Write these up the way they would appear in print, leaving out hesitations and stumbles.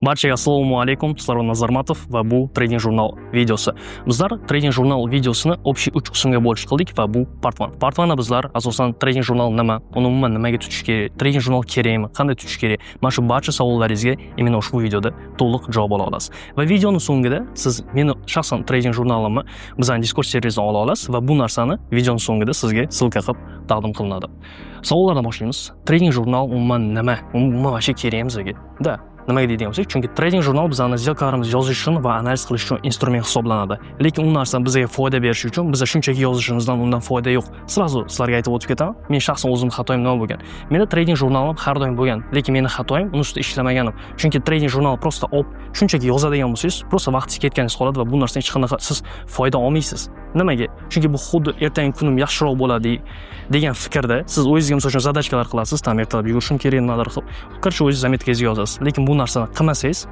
Barchaga assalomu alaykum, Sarvar Nazarmatov va bu Trading Journal videosi. Bizlar Trading Journal videosini общий 3 qismga bo'lish qildik va bu part 1. Part 1da bizlar asosan Trading Journal nima, uni umuman nimaga tutish kerak, Trading Journal kerakmi, qanday tutish kerak, mana shu barcha savollaringizga imенно ushbu videoda to'liq javob ola olasiz. Va videoning so'ngida siz meni shaxsan Trading Journalimni bizning Discord serverimizdan ola olasiz va bu narsani videoning so'ngida sizga silka qilib taqdim qilinadi. Savollardan boshlaymiz. Trading Journal umuman nima? Umuman vaqti kerakmi bizga? Da nimaga deydigan bo'lsak, chunki Trading Journal bizning zelkalarimizni yozish uchun va analiz qilish uchun instrument hisoblanadi. Lekin u narsa bizga foyda berish uchun biz shunchaki yozishimizdan undan foyda yo'q. Sirazu sizlarga aytib o'tib ketaman. Men shaxsan o'zim xatoim nima bo'lgan? Menda Trading Journalim har doim bo'lgan, lekin meni xatoim uni ustida ishlamaganim. Chunki Trading Journal prosta shunchaki yozadigan bo'lsangiz, prosta vaqtingiz ketganingiz qoladi va bu narsadan hech qanaqa siz foyda olmaysiz. Nimaga? Chunki bu xuddi ertangi kunim yaxshiroq bo'ladi degan fikrda siz o'zingizga misol uchun zadachkalar qilasiz, tam ertalab yugurishim kerak, nimadir qilib, qarshi o'zingiz zametkangizga yozasiz. Lekin bu narsani qilmasangiz,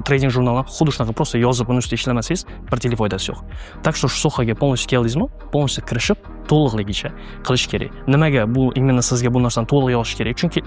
Trading Journalni xuddi shunaqa prosta yozib uni ustida ishlamasangiz, bir tili foydasi yo'q. Так что shu sohaga полностью keldingizmi, полностью kirishib, to'liqligicha qilish kerak. Nimaga bu imенно sizga bu narsani to'liq yozish kerak? Chunki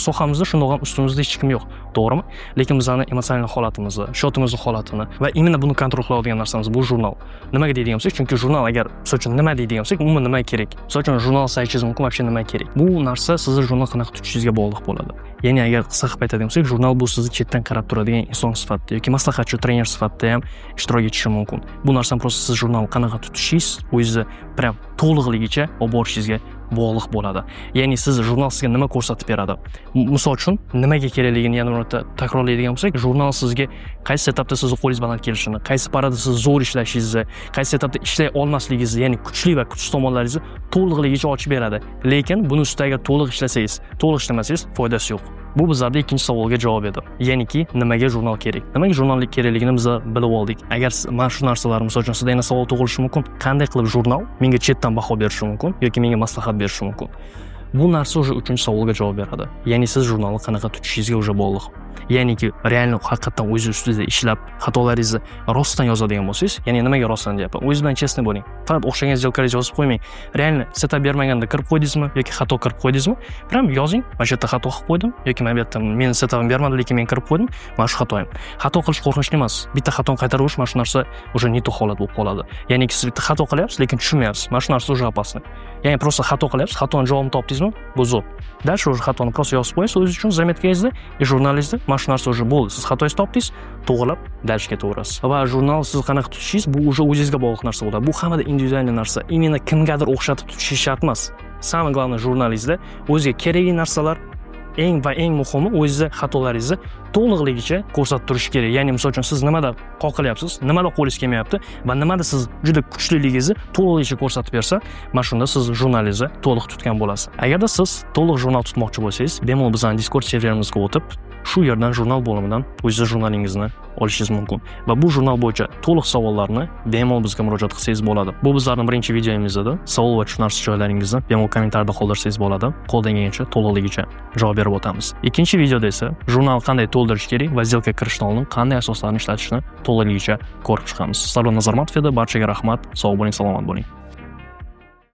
sohamizda shundoq ham ustimizda hech kim yo'q, to'g'rimi? Lekin bizning emotsional holatimizni, shotimizning holatini va imенно buni kontrol qiladigan narsamiz bu jurnal. Nimaga deydigan bo'lsak, chunki jurnal agar misol uchun nima deydigan bo'lsak, umuman nima kerak? Misol uchun jurnal saytishingiz mumkin, вообще nima kerak? Bu narsa sizni jurnal qanaqa tutishingizga bog'liq bo'ladi. Ya'ni agar qisqa qilib aytadigan bo'lsak, jurnal bu sizni chetdan qarab turadigan inson sifatida yoki maslahatchi, trener sifatida ham ishtirok etishi mumkin. Bu narsani prosta siz jurnalni qanaqa tutishingiz, o'zingizni prям to'liqligicha olib borishingizga bog'liq bo'ladi. Ya'ni siz jurnal sizga nima ko'rsatib beradi? Misol uchun nimaga kerakligini yana bir marta takrorlaydigan bo'lsak, jurnal sizga qaysi setapda sizni qo'lingiz baland kelishini, qaysi parada siz zo'r ishlashingizni, qaysi setapda ishlay olmasligingizni, ya'ni kuchli va kuchsiz tomonlaringizni to'liqligicha ochib beradi. Lekin buni ustida agar to'liq ishlasangiz, to'liq ishlamasangiz foydasi yo'q. Bu bizlarda ikkinchi savolga javob edi. Ya'niki nimaga jurnal kerak? Nimaga jurnallik kerakligini biz bilib oldik. Agar mana shu narsalar misol uchun sizda yana savol tug'ilishi mumkin, qanday qilib jurnal menga chetdan baho berishi mumkin yoki menga maslahat berishi mumkin. Bu narsa o'sha uchinchi savolga javob beradi. Ya'ni siz jurnalni qanaqa tutishingizga o'sha bog'liq. Ya'niki realni haqiqatan o'zingiz ustida ishlab, xatolaringizni rostdan yozadigan bo'lsangiz, ya'ni nimaga rostdan deyapman? O'zingiz bilan chestni bo'ling. Faqat o'xshagan zelkaringizni yozib qo'ymang. Realni setup bermaganda kirib qo'ydingizmi yoki xato kirib qo'ydingizmi? Prям yozing. Mana shu yerda xato qilib qo'ydim yoki men bu yerda meni setupim bermadi, lekin men kirib qo'ydim. Mana shu xatoim. Xato qilish qo'rqinchli emas. Bitta xatoni qaytarib olish mana shu narsa o'sha neto holat bo'lib qoladi. Ya'ni siz bitta xato qilyapsiz, lekin tushunmayapsiz. Mana shu narsa o'sha opasni. Ya'ni prosta xato qilyapsiz, xatoni javobini topdingizmi? Bu zo'r. Dальше o'sha xatoni prosta yozib qo'yasiz o'zingiz uchun zametkangizda, jurnalingizda mana shu narsa o'sha bo'ldi. Siz xatoingizni topdingiz, to'g'rilab dальше ketaverasiz. Va jurnal siz qanaqa tutishingiz bu o'sha o'zingizga bog'liq narsa bo'ladi. Bu hammada individual narsa. Именно kimgadir o'xshatib tutishingiz shart emas. Самое главное jurnalingizda o'ziga kerakli narsalar eng muhimi o'zingizni xatolaringizni to'liqligicha ko'rsatib turish kerak. Ya'ni misol uchun siz nimada qoqilyapsiz, nimada qo'lingiz kelmayapti va nimada siz juda kuchliligingizni to'liqligicha ko'rsatib bersa, mana shunda siz jurnalingizni to'liq tutgan bo'lasiz. Agarda siz to'liq jurnal tutmoqchi bo'lsangiz, bemalol bizning Discord serverimizga o'tib, shu yerdan jurnal bo'limidan o'zingiz jurnalingizni olishingiz mumkin. Va bu jurnal bo'yicha to'liq savollarni bemalol bizga murojaat qilsangiz bo'ladi. Bu bizlarning birinchi videomiz edi. Savol va tushunarsiz joylaringizni bemalol kommentariyada qoldirsangiz bo'ladi. Qo'ldan kelgancha to'liqligicha javob berib o'tamiz. Ikkinchi videoda esa jurnal qanday to'ldirish kerak va zelka kirishdan oldin qanday asoslarni ishlatishni to'liqligicha ko'rib chiqamiz. Sarvar Nazarmatov edi. Barchaga rahmat. Sog' bo'ling, salomat bo'ling.